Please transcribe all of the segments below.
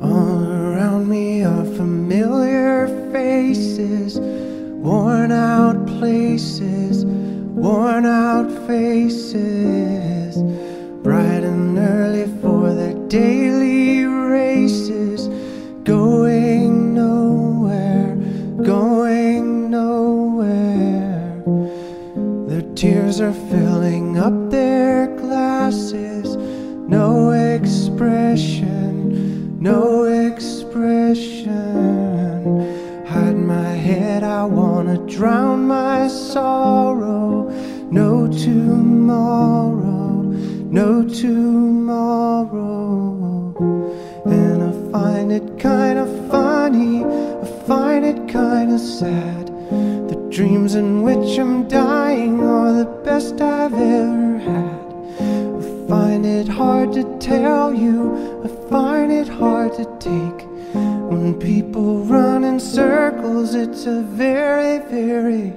All around me are familiar faces, worn out places, worn out faces, bright and early for their daily races, going nowhere, going nowhere. Their tears are filling up their glasses, no expression, no expression. Hide my head, I wanna drown my sorrow. No tomorrow, no tomorrow. And I find it kinda funny, I find it kinda sad. The dreams in which I'm dying are the best I've ever had. I find it hard to tell you, I find it hard to take. When people run in circles, it's a very, very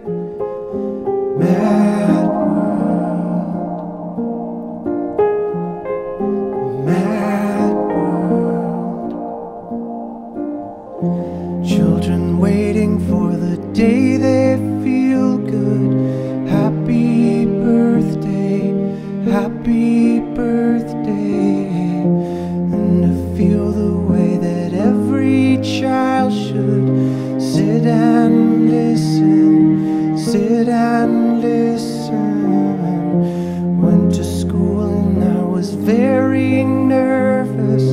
mad world. Mad world. Children waiting for the day they feel good. Happy birthday, happy birthday. And to feel the way that every child should sit and listen, sit and listen. Went to school and I was very nervous.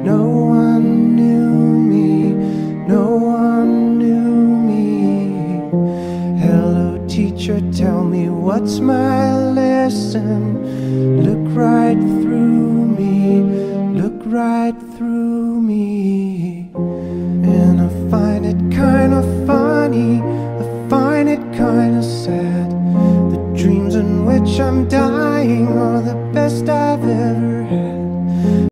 No one knew me, no one knew me. Hello teacher, tell me what's my lesson. Look right through me, look right through me. And I find it kinda funny, I find it kinda sad. The dreams in which I'm dying are the best I've ever had.